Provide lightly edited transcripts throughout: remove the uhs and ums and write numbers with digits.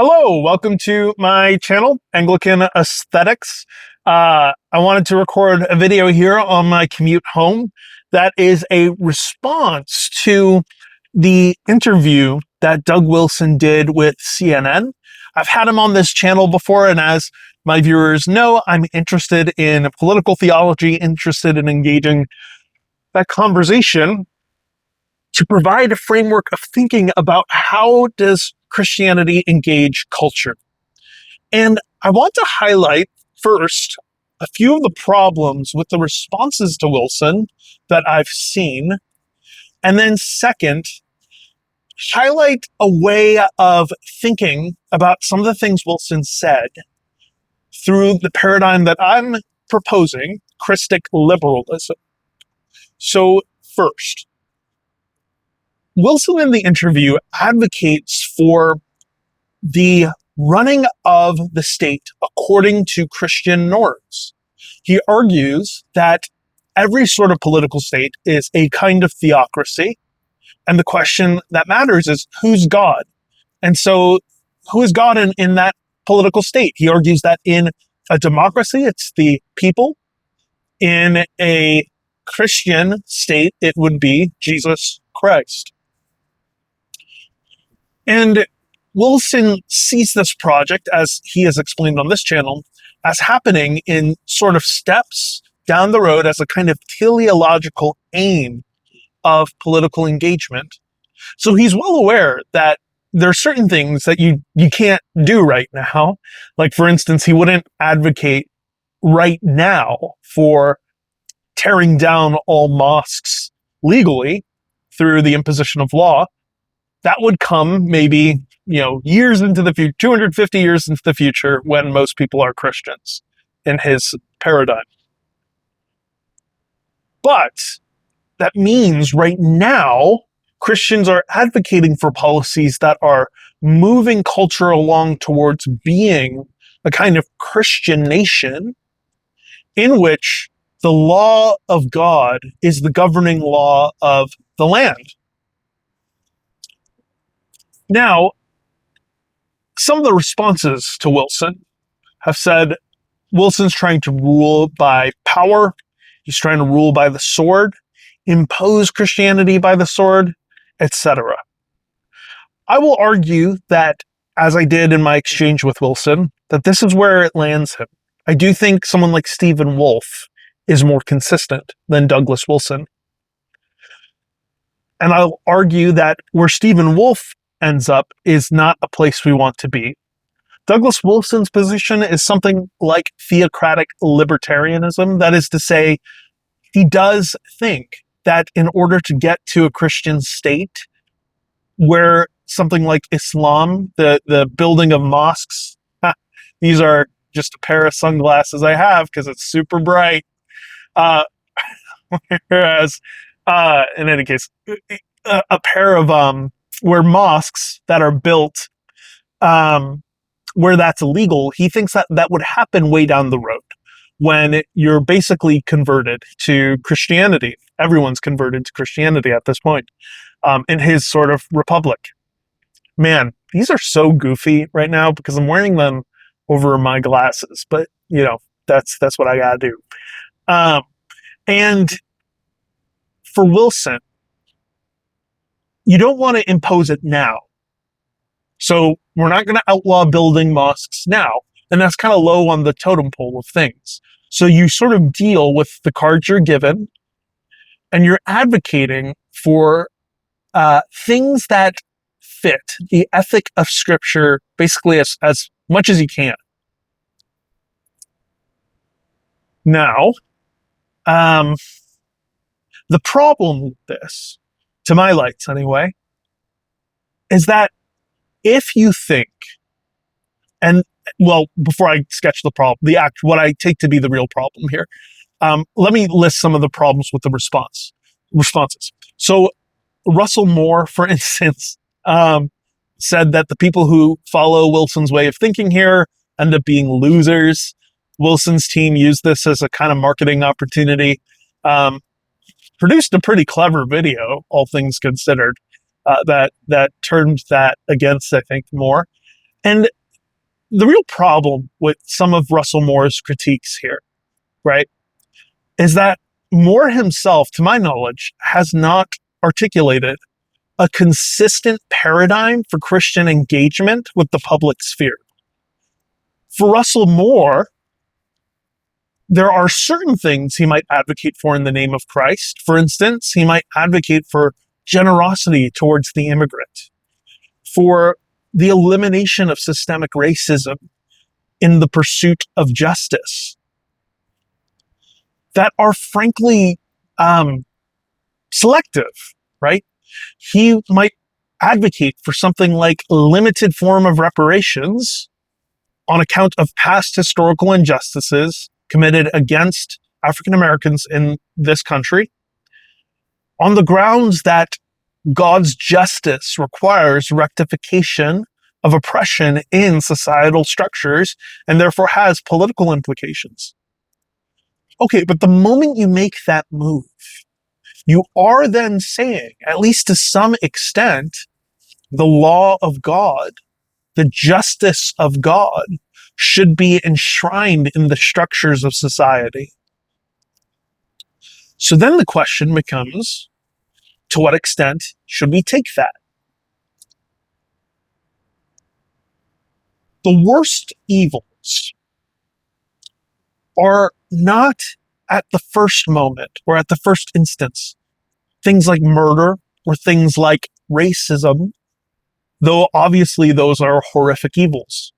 Hello, welcome to my channel, Anglican Aesthetics. I wanted to record a video here on my commute home that is a response to the interview that Doug Wilson did with CNN. I've had him on this channel before, and as my viewers know, I'm interested in political theology, interested in engaging that conversation to provide a framework of thinking about how does Christianity engage culture. And I want to highlight first a few of the problems with the responses to Wilson that I've seen. And then second, highlight a way of thinking about some of the things Wilson said through the paradigm that I'm proposing, Christic Liberalism. So first, Wilson in the interview advocates for the running of the state according to Christian norms. He argues that every sort of political state is a kind of theocracy, and the question that matters is who's God? And so who is God in that political state? He argues that in a democracy, it's the people. In a Christian state, it would be Jesus Christ. And Wilson sees this project, as he has explained on this channel, as happening in sort of steps down the road as a kind of teleological aim of political engagement. So he's well aware that there are certain things that you can't do right now. Like, for instance, he wouldn't advocate right now for tearing down all mosques legally through the imposition of law. That would come maybe, years into the future, 250 years into the future, when most people are Christians in his paradigm. But that means right now, Christians are advocating for policies that are moving culture along towards being a kind of Christian nation in which the law of God is the governing law of the land. Now, some of the responses to Wilson have said Wilson's trying to rule by power, he's trying to rule by the sword, impose Christianity by the sword, etc. I will argue that, as I did in my exchange with Wilson, that this is where it lands him. I do think someone like Stephen Wolfe is more consistent than Douglas Wilson. And I'll argue that where Stephen Wolfe ends up is not a place we want to be. Douglas Wilson's position is something like theocratic libertarianism. That is to say, he does think that in order to get to a Christian state where something like Islam, the building of mosques, these are just a pair of sunglasses I have because it's super bright. Whereas, in any case, a pair of where mosques that are built where that's illegal, he thinks that would happen way down the road when you're basically converted to Christianity. Everyone's converted to Christianity at this point in his sort of republic. Man, these are so goofy right now because I'm wearing them over my glasses, but that's what I gotta do. And for Wilson, you don't want to impose it now. So we're not going to outlaw building mosques now. And that's kind of low on the totem pole of things. So you sort of deal with the cards you're given, and you're advocating for things that fit the ethic of Scripture basically as much as you can. Now, the problem with this, to my lights anyway, is that if you think, and well, before I sketch the problem, what I take to be the real problem here, let me list some of the problems with the responses. So Russell Moore, for instance, said that the people who follow Wilson's way of thinking here end up being losers. Wilson's team used this as a kind of marketing opportunity. Produced a pretty clever video, all things considered, that turned that against, I think, Moore. And the real problem with some of Russell Moore's critiques here, right, is that Moore himself, to my knowledge, has not articulated a consistent paradigm for Christian engagement with the public sphere. For Russell Moore, there are certain things he might advocate for in the name of Christ. For instance, he might advocate for generosity towards the immigrant, for the elimination of systemic racism in the pursuit of justice, that are frankly selective, right? He might advocate for something like a limited form of reparations on account of past historical injustices committed against African Americans in this country, on the grounds that God's justice requires rectification of oppression in societal structures and therefore has political implications. Okay, but the moment you make that move, you are then saying, at least to some extent, the law of God, the justice of God, should be enshrined in the structures of society. So then the question becomes, to what extent should we take that? The worst evils are not at the first moment or at the first instance things like murder or things like racism, though obviously those are horrific evils.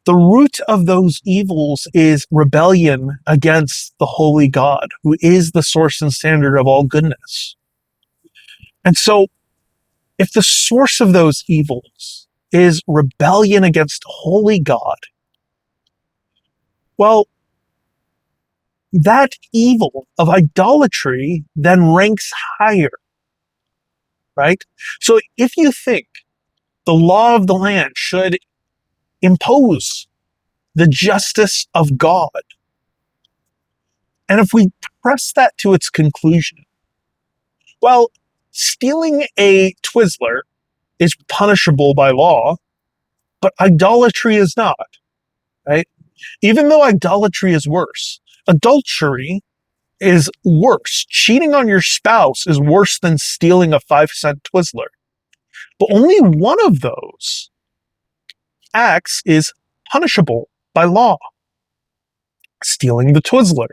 The root of those evils is rebellion against the holy God, who is the source and standard of all goodness. And so, if the source of those evils is rebellion against holy God, well, that evil of idolatry then ranks higher, right? So if you think the law of the land should impose the justice of God, and if we press that to its conclusion, well, stealing a Twizzler is punishable by law, but idolatry is not, right? Even though idolatry is worse, adultery is worse. Cheating on your spouse is worse than stealing a 5-cent Twizzler. But only one of those acts is punishable by law, stealing the Twizzler.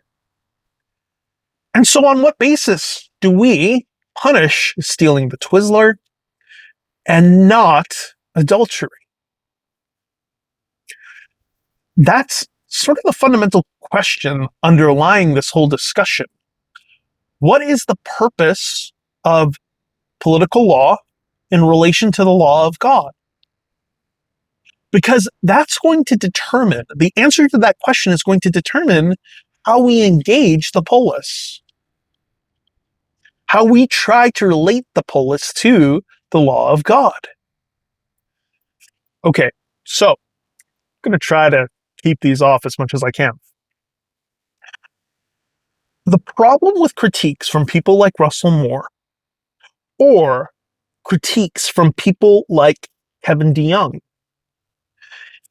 And so on what basis do we punish stealing the Twizzler and not adultery? That's sort of the fundamental question underlying this whole discussion. What is the purpose of political law in relation to the law of God? Because that's going to determine, the answer to that question is going to determine how we engage the polis, how we try to relate the polis to the law of God. Okay, so I'm going to try to keep these off as much as I can. The problem with critiques from people like Russell Moore, or critiques from people like Kevin DeYoung,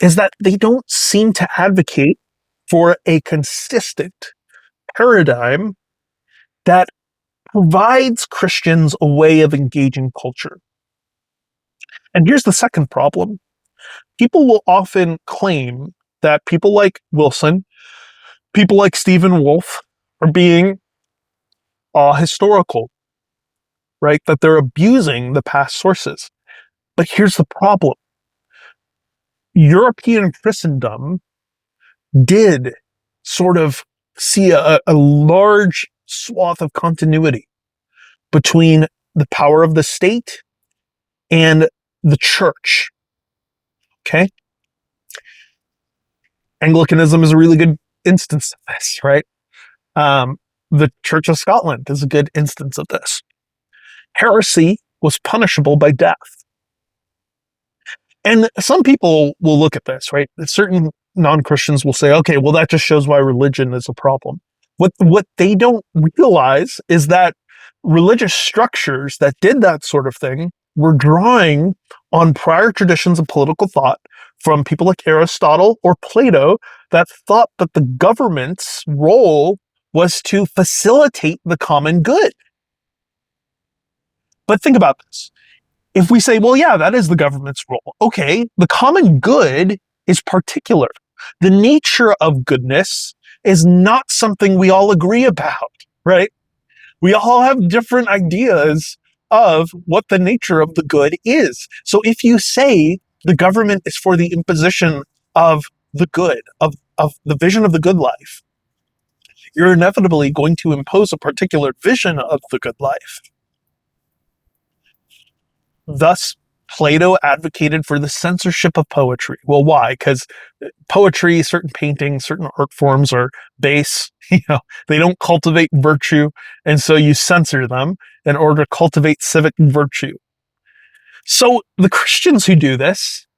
is that they don't seem to advocate for a consistent paradigm that provides Christians a way of engaging culture. And here's the second problem. People will often claim that people like Wilson, people like Stephen Wolfe, are being historical, right? That they're abusing the past sources. But here's the problem. European Christendom did sort of see a large swath of continuity between the power of the state and the church. Okay? Anglicanism is a really good instance of this, right? The Church of Scotland is a good instance of this. Heresy was punishable by death. And some people will look at this, right? Certain non-Christians will say, okay, well, that just shows why religion is a problem. What they don't realize is that religious structures that did that sort of thing we're drawing on prior traditions of political thought from people like Aristotle or Plato that thought that the government's role was to facilitate the common good. But think about this. If we say, well, yeah, that is the government's role. Okay, the common good is particular. The nature of goodness is not something we all agree about, right? We all have different ideas of what the nature of the good is. So if you say the government is for the imposition of the good, of the vision of the good life, you're inevitably going to impose a particular vision of the good life. Thus, Plato advocated for the censorship of poetry. Well, why? Because poetry, certain paintings, certain art forms are base. They don't cultivate virtue, and so you censor them in order to cultivate civic virtue. So the Christians who do this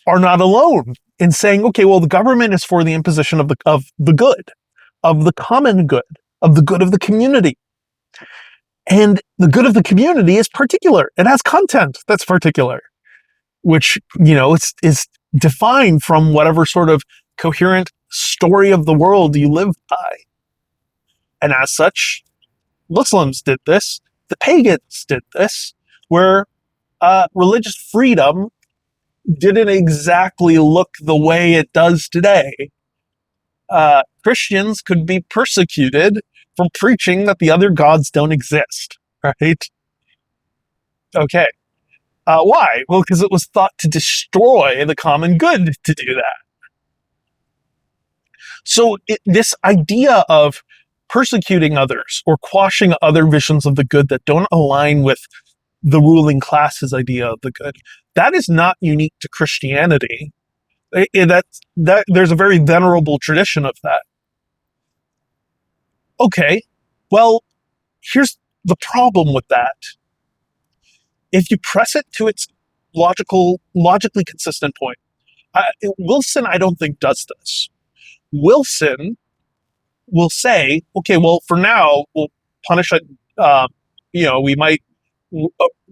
are not alone in saying, okay, well, the government is for the imposition of the good, of the common good, of the good of the community. And the good of the community is particular. It has content that's particular, which, is defined from whatever sort of coherent story of the world you live by. And as such, Muslims did this, the pagans did this, where religious freedom didn't exactly look the way it does today. Christians could be persecuted for preaching that the other gods don't exist, right? Okay. Why? Well, because it was thought to destroy the common good to do that. So this idea of persecuting others or quashing other visions of the good that don't align with the ruling class's idea of the good, that is not unique to Christianity. There's a very venerable tradition of that. Okay, well, here's the problem with that. If you press it to its logically consistent point, Wilson, I don't think, does this. Wilson will say, okay, well, for now, we'll punish it. We might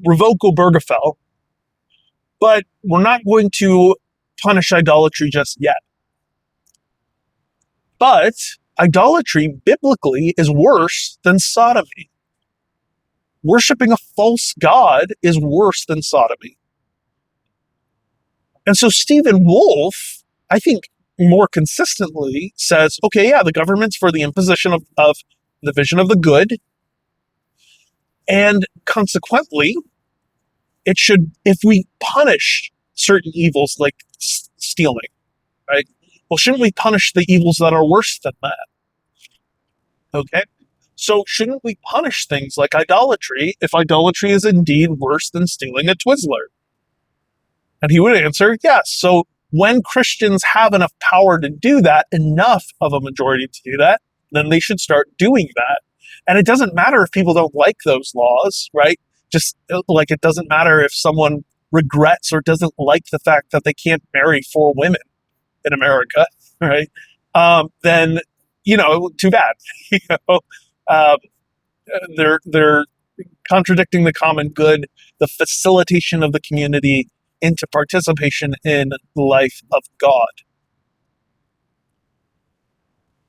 revoke Obergefell, but we're not going to punish idolatry just yet. But idolatry, biblically, is worse than sodomy. Worshipping a false god is worse than sodomy. And so Stephen Wolfe, I think, more consistently says, okay, yeah, the government's for the imposition of the vision of the good. And consequently, it should, if we punish certain evils like stealing, right? Well, shouldn't we punish the evils that are worse than that? Okay. So shouldn't we punish things like idolatry if idolatry is indeed worse than stealing a Twizzler? And he would answer, yes. So when Christians have enough power to do that, enough of a majority to do that, then they should start doing that. And it doesn't matter if people don't like those laws, right? Just like it doesn't matter if someone regrets or doesn't like the fact that they can't marry 4 women in America, right? Then, too bad. They're contradicting the common good, the facilitation of the community into participation in the life of God.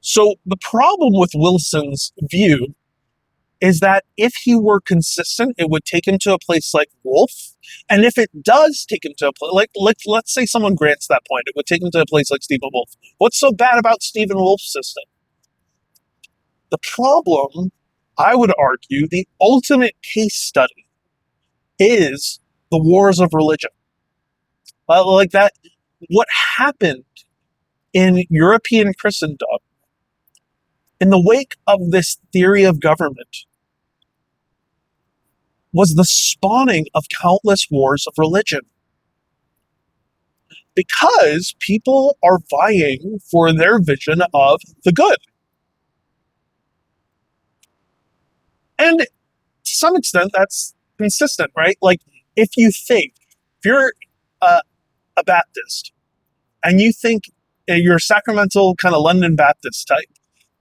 So the problem with Wilson's view is that if he were consistent, it would take him to a place like Wolfe. And if it does take him to a place, like let's say someone grants that point, it would take him to a place like Stephen Wolfe. What's so bad about Stephen Wolfe's system? The problem, I would argue, the ultimate case study is the wars of religion. Like that, what happened in European Christendom in the wake of this theory of government was the spawning of countless wars of religion. Because people are vying for their vision of the good. And to some extent, that's consistent, right? Like, if you're a Baptist, and you think you're a sacramental kind of London Baptist type,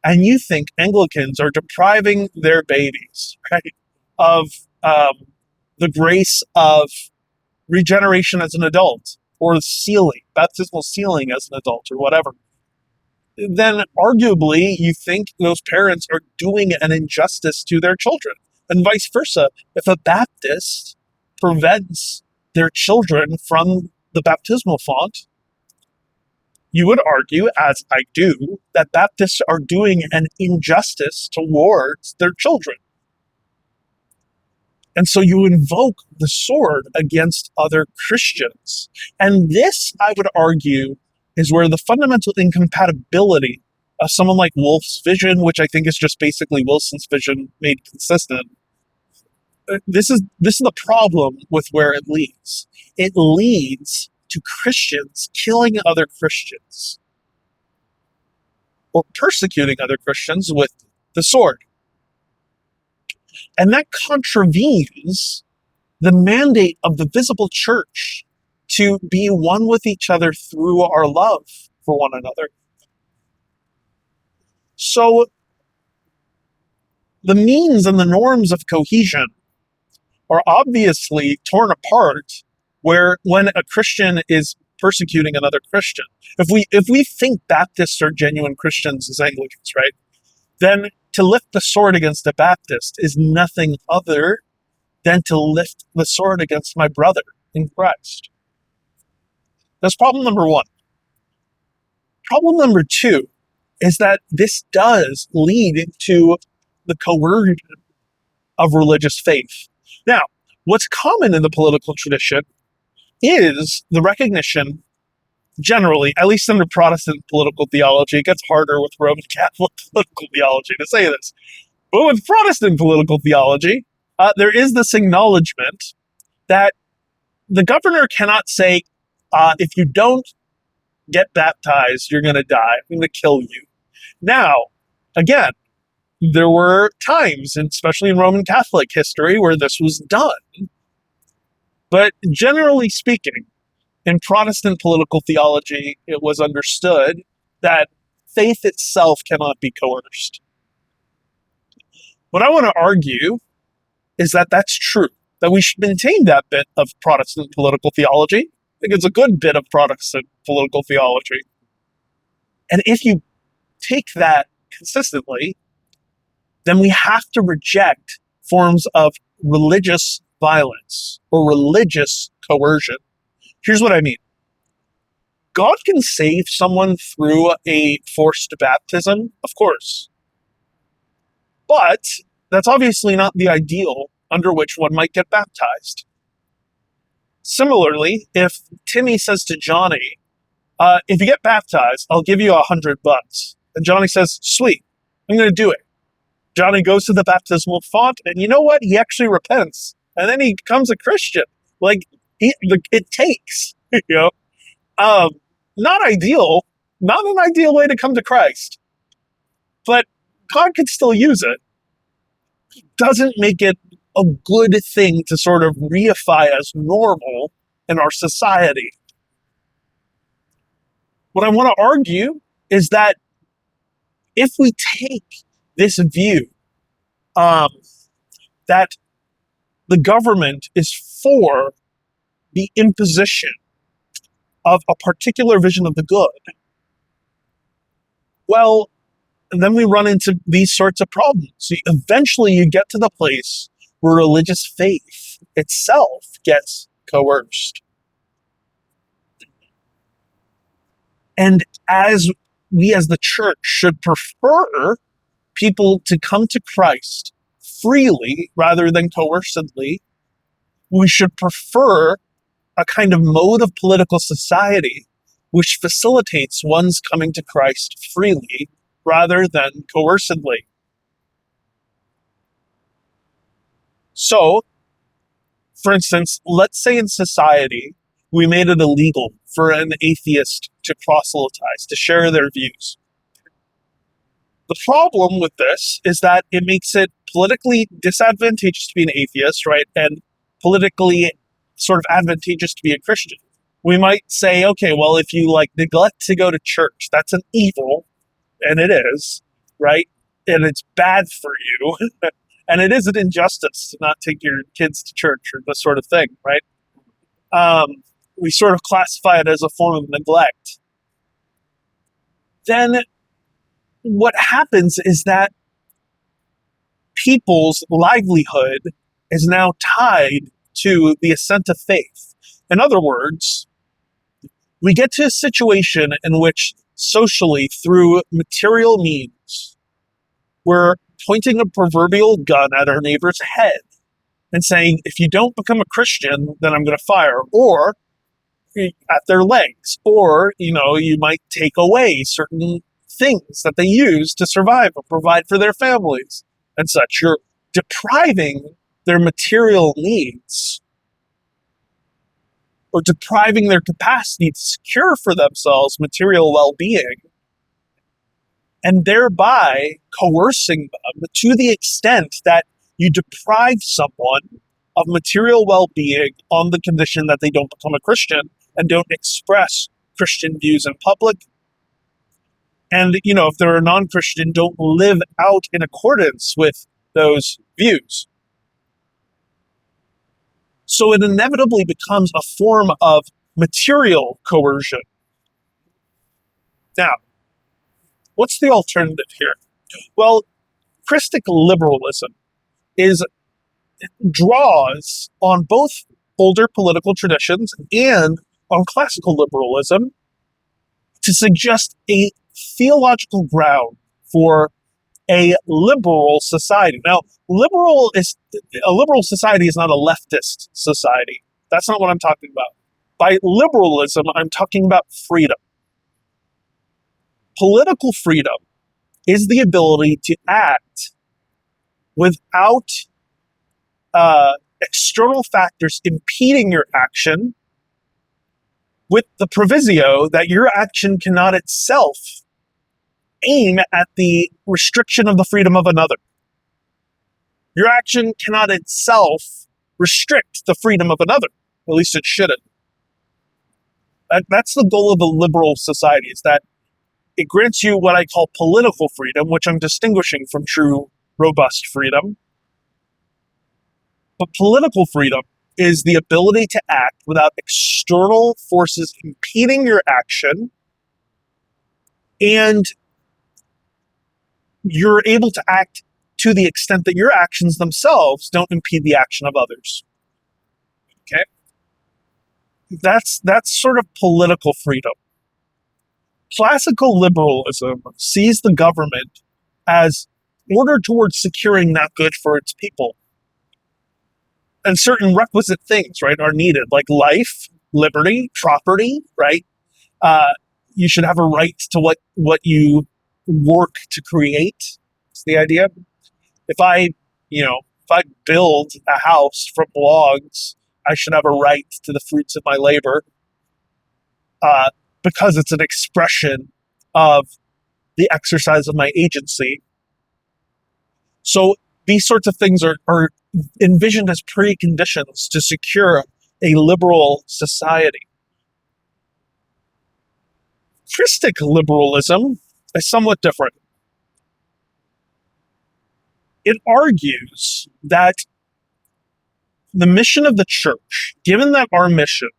and you think Anglicans are depriving their babies, right, of the grace of regeneration as an adult, or sealing, baptismal sealing as an adult, or whatever, then arguably you think those parents are doing an injustice to their children. And vice versa. If a Baptist prevents their children from the baptismal font, you would argue, as I do, that Baptists are doing an injustice towards their children. And so you invoke the sword against other Christians. And this, I would argue, is where the fundamental incompatibility of someone like Wolff's vision, which I think is just basically Wilson's vision made consistent. This is the problem with where it leads. It leads to Christians killing other Christians or persecuting other Christians with the sword. And that contravenes the mandate of the visible church to be one with each other through our love for one another. So the means and the norms of cohesion are obviously torn apart when a Christian is persecuting another Christian. If we think Baptists are genuine Christians as Anglicans, right, then to lift the sword against a Baptist is nothing other than to lift the sword against my brother in Christ. That's problem number one. Problem number two is that this does lead to the coercion of religious faith. Now, what's common in the political tradition is the recognition, generally, at least under Protestant political theology, it gets harder with Roman Catholic political theology to say this, but with Protestant political theology, there is this acknowledgement that the governor cannot say, if you don't get baptized, you're going to die. I'm going to kill you. Now, again, there were times, especially in Roman Catholic history, where this was done. But generally speaking, in Protestant political theology, it was understood that faith itself cannot be coerced. What I want to argue is that that's true, that we should maintain that bit of Protestant political theology. I think it's a good bit of Protestant political theology. And if you take that consistently, then we have to reject forms of religious violence or religious coercion. Here's what I mean. God can save someone through a forced baptism, of course. But that's obviously not the ideal under which one might get baptized. Similarly, if Timmy says to Johnny, if you get baptized, I'll give you $100. And Johnny says, sweet, I'm going to do it. Johnny goes to the baptismal font, and you know what? He actually repents. And then he becomes a Christian. It takes, not ideal, not an ideal way to come to Christ. But God could still use it. Doesn't make it a good thing to sort of reify as normal in our society. What I want to argue is that if we take this view that the government is for the imposition of a particular vision of the good, well, then we run into these sorts of problems. Eventually you get to the place where religious faith itself gets coerced. And as we as the church should prefer people to come to Christ freely rather than coercively, we should prefer a kind of mode of political society which facilitates one's coming to Christ freely rather than coercively. So, for instance, let's say in society, we made it illegal for an atheist to proselytize, to share their views. The problem with this is that it makes it politically disadvantageous to be an atheist, right? And politically sort of advantageous to be a Christian. We might say, okay, well, if you neglect to go to church, that's an evil, and it is, right? And it's bad for you. And it is an injustice to not take your kids to church or this sort of thing, right? We sort of classify it as a form of neglect. Then what happens is that people's livelihood is now tied to the assent of faith. In other words, we get to a situation in which socially, through material means, we're pointing a proverbial gun at our neighbor's head and saying, if you don't become a Christian, then I'm going to fire, or at their legs, or, you might take away certain things that they use to survive or provide for their families and such. You're depriving their material needs or depriving their capacity to secure for themselves material well-being, and thereby coercing them to the extent that you deprive someone of material well-being on the condition that they don't become a Christian and don't express Christian views in public. And, if they're a non-Christian, don't live out in accordance with those views. So it inevitably becomes a form of material coercion. Now, what's the alternative here? Well, Christic Liberalism draws on both older political traditions and on classical liberalism to suggest a theological ground for a liberal society. Now, a liberal society is not a leftist society. That's not what I'm talking about. By liberalism, I'm talking about freedom. Political freedom is the ability to act without external factors impeding your action, with the proviso that your action cannot itself aim at the restriction of the freedom of another. Your action cannot itself restrict the freedom of another. At least it shouldn't. That's the goal of a liberal society, is that it grants you what I call political freedom, which I'm distinguishing from true, robust freedom. But political freedom is the ability to act without external forces impeding your action, and you're able to act to the extent that your actions themselves don't impede the action of others. Okay? That's sort of political freedom. Classical liberalism sees the government as ordered towards securing that good for its people. And certain requisite things, right, are needed, like life, liberty, property, right? You should have a right to what you work to create. It's the idea. If I build a house from logs, I should have a right to the fruits of my labor, because it's an expression of the exercise of my agency. So these sorts of things are envisioned as preconditions to secure a liberal society. Christic liberalism is somewhat different. It argues that the mission of the church, given that our mission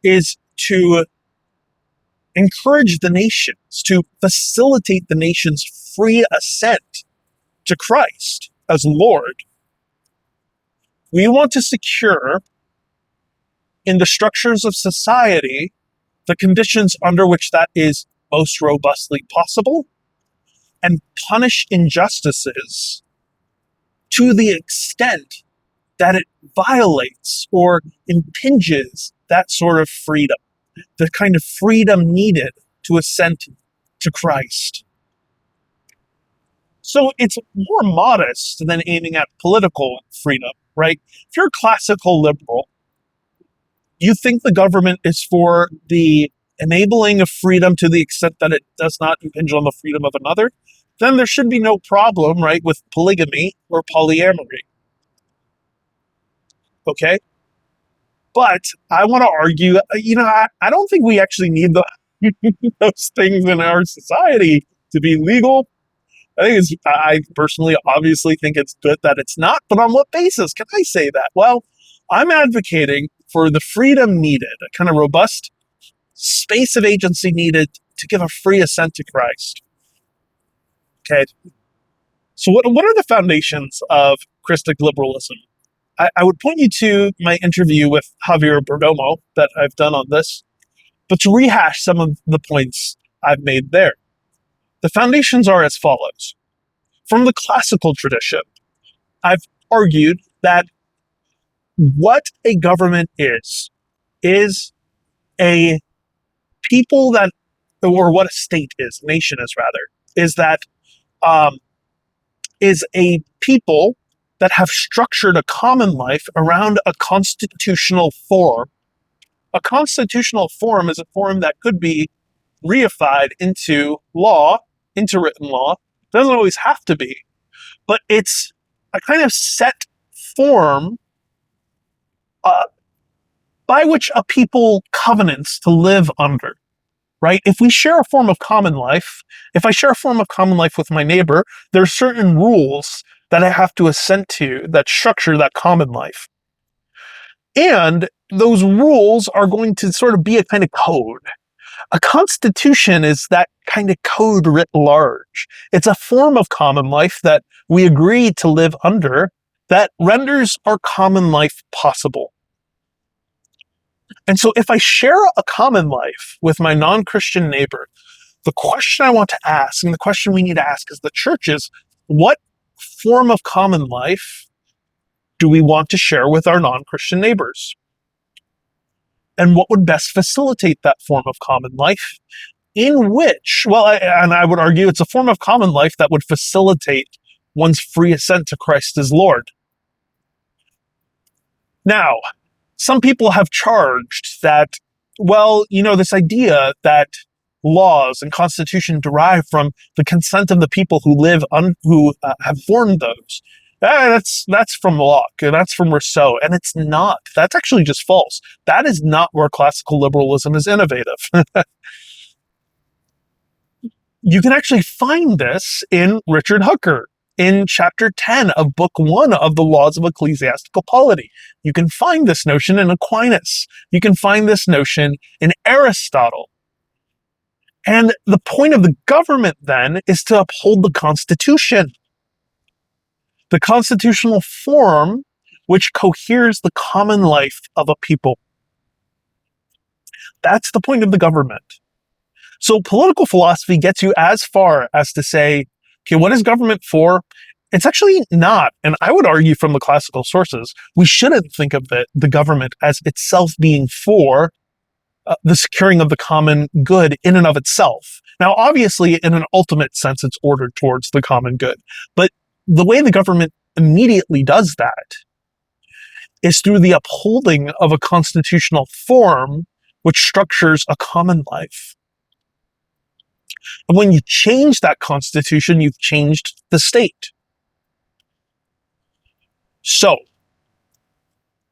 is to encourage the nations, to facilitate the nation's free assent to Christ as Lord, we want to secure in the structures of society the conditions under which that is most robustly possible, and punish injustices to the extent that it violates or impinges that sort of freedom, the kind of freedom needed to assent to Christ. So it's more modest than aiming at political freedom, right? If you're a classical liberal, you think the government is for the enabling of freedom to the extent that it does not impinge on the freedom of another, then there should be no problem, right, with polygamy or polyamory. Okay? But I want to argue, I don't think we actually need those things in our society to be legal. I personally obviously think it's good that it's not, but on what basis can I say that? Well, I'm advocating for the freedom needed, a kind of robust space of agency needed to give a free assent to Christ. Okay. So what are the foundations of Christic liberalism? I would point you to my interview with Javier Bergomo that I've done on this, but to rehash some of the points I've made there. The foundations are as follows. From the classical tradition, I've argued that what a government is a people that, or what a state is, nation is rather, is that um, is a people that have structured a common life around a constitutional form. A constitutional form is a form that could be reified into law, into written law. It doesn't always have to be, but it's a kind of set form uh, by which a people covenants to live under, right? If we share a form of common life, if I share a form of common life with my neighbor, there are certain rules that I have to assent to that structure that common life. And those rules are going to sort of be a kind of code. A constitution is that kind of code writ large. It's a form of common life that we agree to live under that renders our common life possible. And so if I share a common life with my non-Christian neighbor, the question I want to ask, and the question we need to ask as the church is, what form of common life do we want to share with our non-Christian neighbors? And what would best facilitate that form of common life? In which, and I would argue it's a form of common life that would facilitate one's free assent to Christ as Lord. Now, some people have charged that, this idea that laws and constitution derive from the consent of the people who have formed those. That's from Locke, and that's from Rousseau, and it's not. That's actually just false. That is not where classical liberalism is innovative. You can actually find this in Richard Hooker, in chapter 10 of book 1 of the Laws of Ecclesiastical Polity. You can find this notion in Aquinas. You can find this notion in Aristotle. And the point of the government then is to uphold the Constitution, the constitutional form which coheres the common life of a people. That's the point of the government. So political philosophy gets you as far as to say, okay, what is government for? It's actually not. And I would argue from the classical sources, we shouldn't think of the government as itself being for the securing of the common good in and of itself. Now, obviously, in an ultimate sense, it's ordered towards the common good. But the way the government immediately does that is through the upholding of a constitutional form which structures a common life. And when you change that constitution, you've changed the state. So,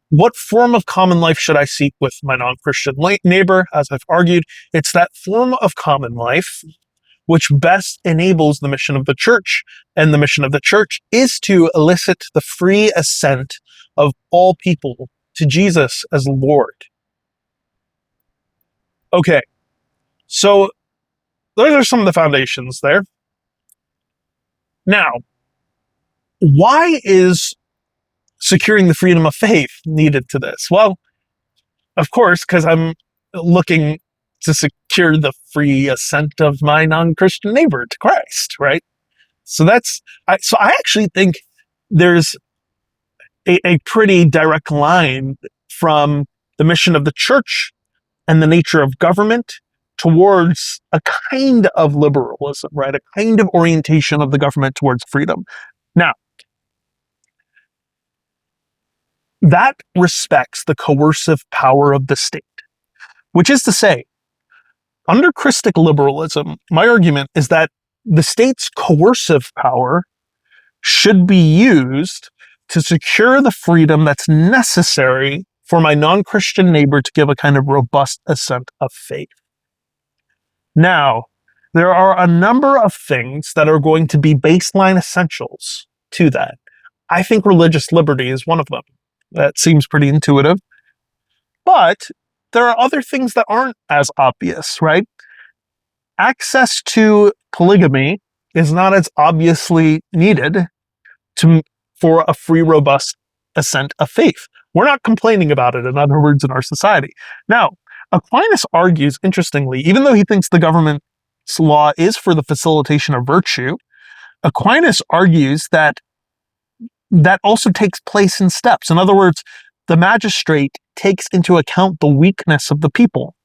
what form of common life should I seek with my non-Christian neighbor? As I've argued, it's that form of common life which best enables the mission of the church. And the mission of the church is to elicit the free assent of all people to Jesus as Lord. Okay, so those are some of the foundations there. Now, why is securing the freedom of faith needed to this? Well, of course, because I'm looking to secure the free assent of my non-Christian neighbor to Christ, right? So I actually think there's a pretty direct line from the mission of the church and the nature of government towards a kind of liberalism, right? A kind of orientation of the government towards freedom. Now, that respects the coercive power of the state, which is to say, under Christic liberalism, my argument is that the state's coercive power should be used to secure the freedom that's necessary for my non-Christian neighbor to give a kind of robust assent of faith. Now, There are a number of things that are going to be baseline essentials to that. I think religious liberty is one of them. That seems pretty intuitive. But there are other things that aren't as obvious, right? Access to polygamy is not as obviously needed for a free, robust assent of faith. We're not complaining about it, in other words, in our society. Now, Aquinas argues, interestingly, even though he thinks the government's law is for the facilitation of virtue, Aquinas argues that that also takes place in steps. In other words, the magistrate takes into account the weakness of the people.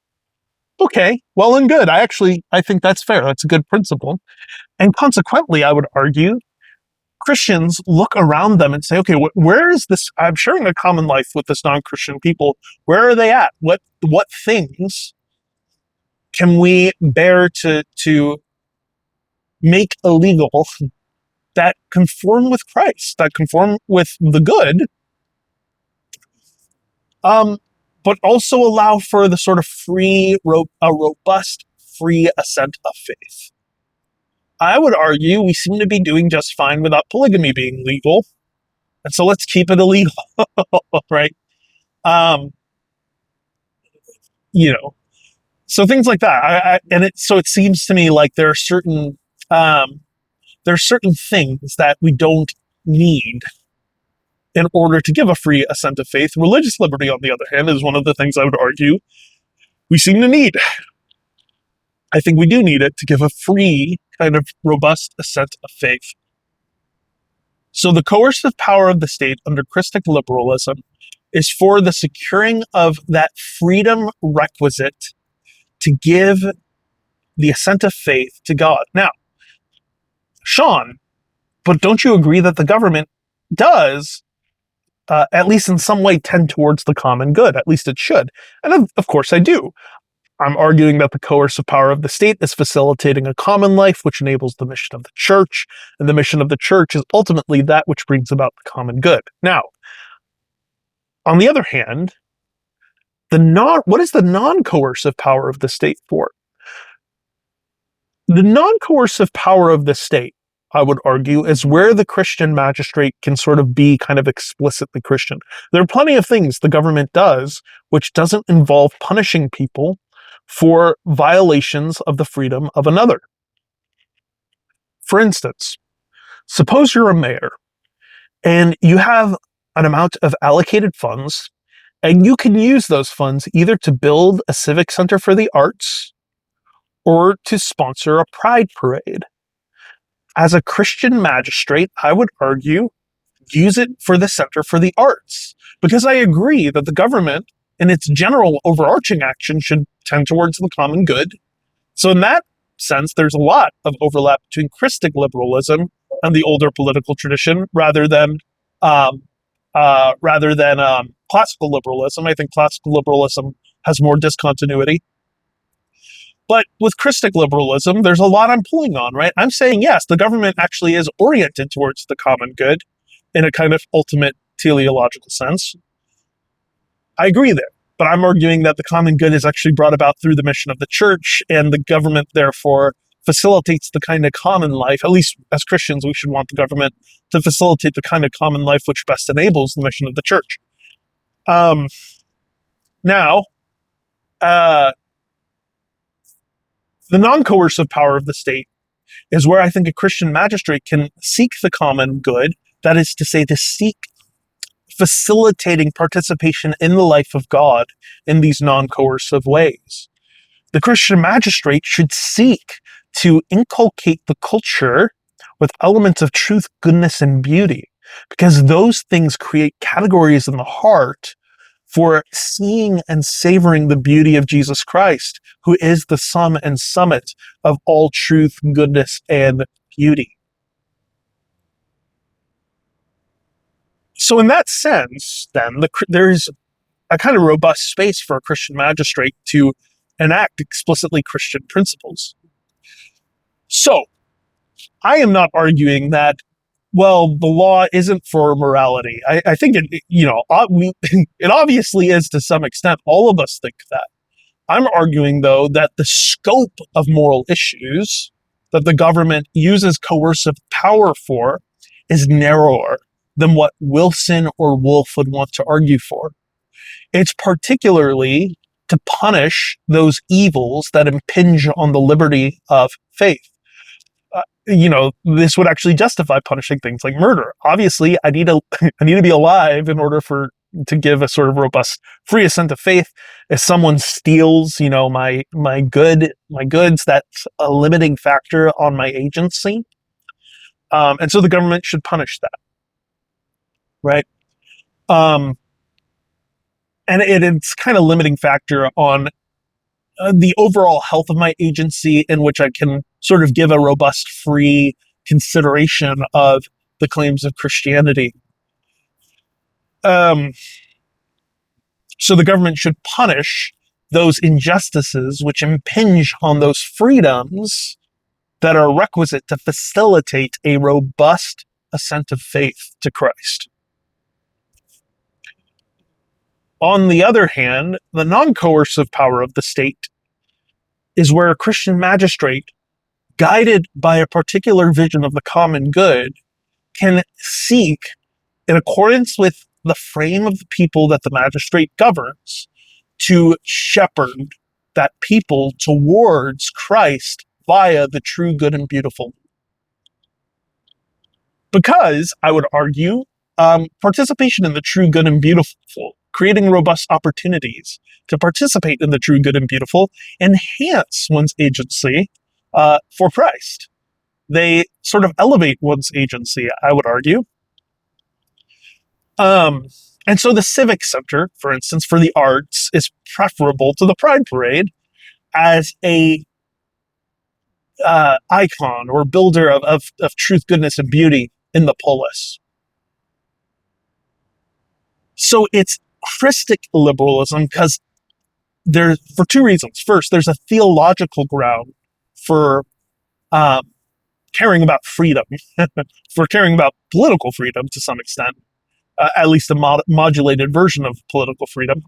Okay, well and good. I think that's fair. That's a good principle. And consequently, I would argue, Christians look around them and say, okay, where is this? I'm sharing a common life with this non-Christian people. Where are they at? What things can we bear to make illegal that conform with Christ, that conform with the good, but also allow for the sort of a robust, free assent of faith? I would argue we seem to be doing just fine without polygamy being legal, and so let's keep it illegal, right? So things like that. So it seems to me like there are certain things that we don't need in order to give a free assent of faith. Religious liberty, on the other hand, is one of the things I would argue we seem to need. I think we do need it to give a free, kind of robust assent of faith. So the coercive power of the state under Christic liberalism is for the securing of that freedom requisite to give the assent of faith to God. Now, Sean, but don't you agree that the government does, at least in some way, tend towards the common good? At least it should. And of course I do. I'm arguing that the coercive power of the state is facilitating a common life, which enables the mission of the church, and the mission of the church is ultimately that which brings about the common good. Now, on the other hand, what is the non-coercive power of the state for? The non-coercive power of the state, I would argue, is where the Christian magistrate can sort of be kind of explicitly Christian. There are plenty of things the government does which doesn't involve punishing people for violations of the freedom of another. For instance, suppose you're a mayor and you have an amount of allocated funds, and you can use those funds either to build a civic center for the arts or to sponsor a pride parade. As a Christian magistrate, I would argue, use it for the Center for the Arts, because I agree that the government, in its general overarching action, should tend towards the common good. So in that sense, there's a lot of overlap between Christic liberalism and the older political tradition, rather than classical liberalism. I think classical liberalism has more discontinuity. But with Christic liberalism, there's a lot I'm pulling on, right? I'm saying, yes, the government actually is oriented towards the common good in a kind of ultimate teleological sense. I agree there, but I'm arguing that the common good is actually brought about through the mission of the church, and the government, therefore, facilitates the kind of common life. At least as Christians, we should want the government to facilitate the kind of common life which best enables the mission of the church. The non-coercive power of the state is where I think a Christian magistrate can seek the common good, that is to say, to seek facilitating participation in the life of God in these non-coercive ways. The Christian magistrate should seek to inculcate the culture with elements of truth, goodness, and beauty, because those things create categories in the heart for seeing and savoring the beauty of Jesus Christ, who is the sum and summit of all truth, goodness, and beauty. So in that sense, then, there's a kind of robust space for a Christian magistrate to enact explicitly Christian principles. So, I am not arguing that, well, the law isn't for morality. I think it obviously is to some extent. All of us think that. I'm arguing, though, that the scope of moral issues that the government uses coercive power for is narrower than what Wilson or Wolf would want to argue for. It's particularly to punish those evils that impinge on the liberty of faith. This would actually justify punishing things like murder. Obviously, I need to I need to be alive in order to give a sort of robust free assent of faith. If someone steals, my goods, that's a limiting factor on my agency. And so the government should punish that, right? And it's kind of limiting factor on the overall health of my agency, in which I can sort of give a robust, free consideration of the claims of Christianity. So the government should punish those injustices which impinge on those freedoms that are requisite to facilitate a robust assent of faith to Christ. On the other hand, the non-coercive power of the state is where a Christian magistrate, guided by a particular vision of the common good, can seek, in accordance with the frame of the people that the magistrate governs, to shepherd that people towards Christ via the true, good, and beautiful. Because, I would argue, participation in the true, good, and beautiful, creating robust opportunities to participate in the true, good, and beautiful, enhance one's agency for Christ. They sort of elevate one's agency, I would argue. And so the Civic Center, for instance, for the arts, is preferable to the Pride Parade as a icon or builder of truth, goodness, and beauty in the polis. So it's Christic Liberalism because for two reasons. First, there's a theological ground for caring about freedom, for caring about political freedom to some extent, at least a modulated version of political freedom.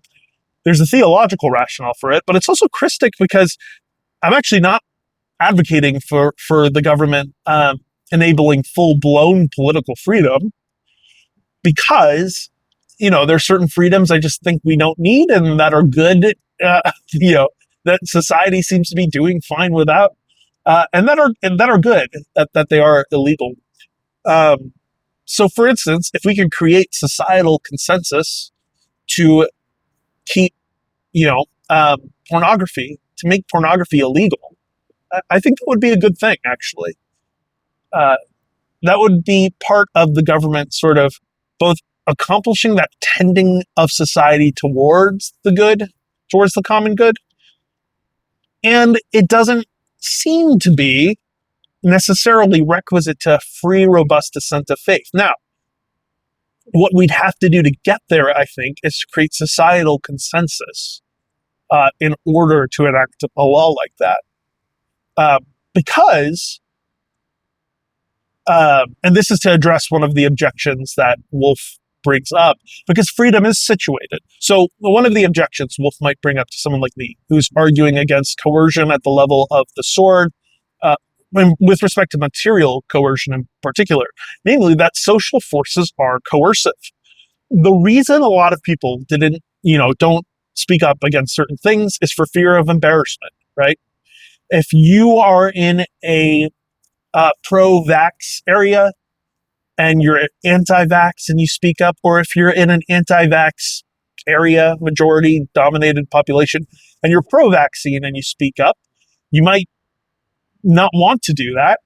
There's a theological rationale for it, but it's also Christic because I'm actually not advocating for the government enabling full-blown political freedom, because there's certain freedoms I just think we don't need and that are good, that society seems to be doing fine without, and that are good, that they are illegal. So, for instance, if we can create societal consensus to keep, pornography, to make pornography illegal, I think that would be a good thing, actually. That would be part of the government sort of both accomplishing that tending of society towards the good, towards the common good. And it doesn't seem to be necessarily requisite to free, robust assent of faith. Now, what we'd have to do to get there, I think, is to create societal consensus in order to enact a law like that. Because, and this is to address one of the objections that Wolf brings up, because freedom is situated. So one of the objections Wolf might bring up to someone like me, who's arguing against coercion at the level of the sword, with respect to material coercion in particular, namely that social forces are coercive. The reason a lot of people don't speak up against certain things is for fear of embarrassment, right? If you are in a pro-vax area and you're anti-vax and you speak up, or if you're in an anti-vax area, majority dominated population, and you're pro-vaccine and you speak up, you might not want to do that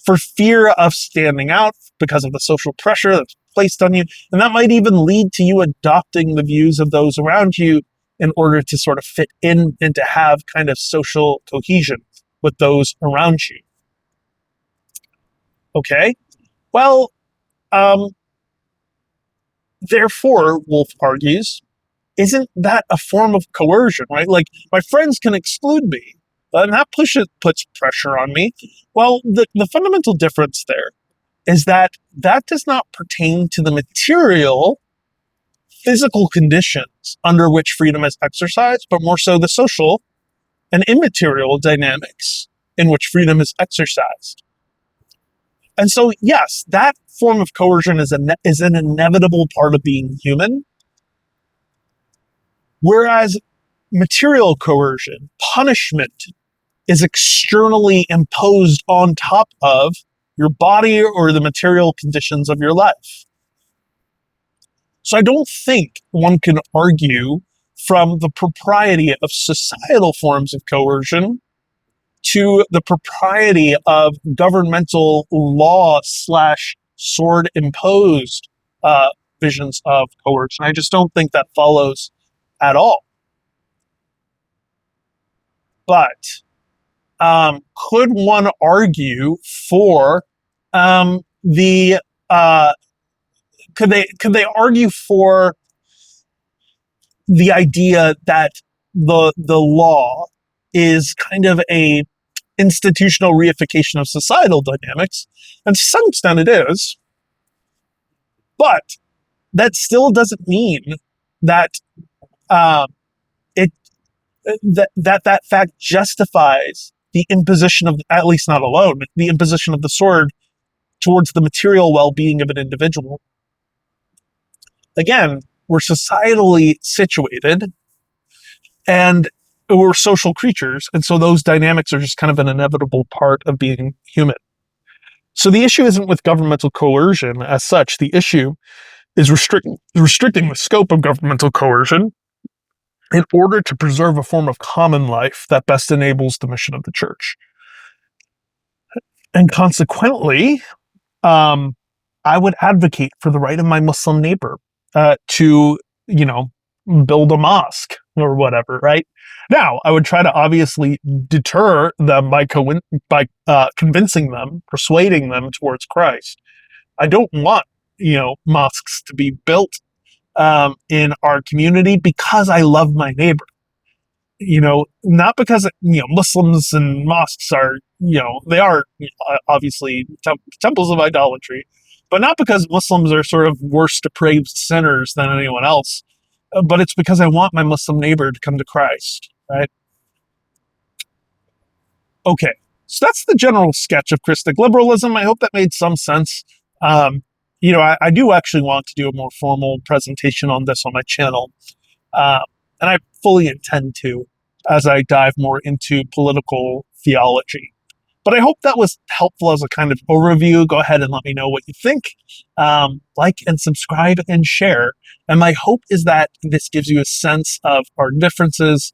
for fear of standing out because of the social pressure that's placed on you. And that might even lead to you adopting the views of those around you in order to sort of fit in and to have kind of social cohesion with those around you. Okay? Well, therefore, Wolf argues, isn't that a form of coercion, right? Like, my friends can exclude me, and that puts pressure on me. Well, the fundamental difference there is that does not pertain to the material physical conditions under which freedom is exercised, but more so the social and immaterial dynamics in which freedom is exercised. And so, yes, that form of coercion is an inevitable part of being human, whereas material coercion, punishment, is externally imposed on top of your body or the material conditions of your life. So I don't think one can argue from the propriety of societal forms of coercion to the propriety of governmental law / sword imposed visions of coercion. I just don't think that follows at all. But could one argue for the could they argue for the idea that the law is kind of a institutional reification of societal dynamics? And to some extent it is, but that still doesn't mean that it that fact justifies the imposition of, at least not alone, the imposition of the sword towards the material well-being of an individual. Again, we're societally situated and we're social creatures, and so those dynamics are just kind of an inevitable part of being human. So the issue isn't with governmental coercion as such. The issue is restricting the scope of governmental coercion in order to preserve a form of common life that best enables the mission of the church. And consequently, I would advocate for the right of my Muslim neighbor to, build a mosque or whatever, right? Now, I would try to obviously deter them by convincing them, persuading them towards Christ. I don't want, mosques to be built in our community because I love my neighbor. Not because, Muslims and mosques are, they are obviously temples of idolatry, but not because Muslims are sort of worse depraved sinners than anyone else, but it's because I want my Muslim neighbor to come to Christ, right? Okay, so that's the general sketch of Christic liberalism. I hope that made some sense. I do actually want to do a more formal presentation on this on my channel. And I fully intend to as I dive more into political theology. But I hope that was helpful as a kind of overview. Go ahead and let me know what you think. Like and subscribe and share. And my hope is that this gives you a sense of our differences,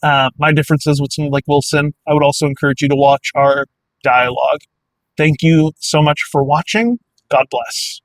my differences with someone like Wilson. I would also encourage you to watch our dialogue. Thank you so much for watching. God bless.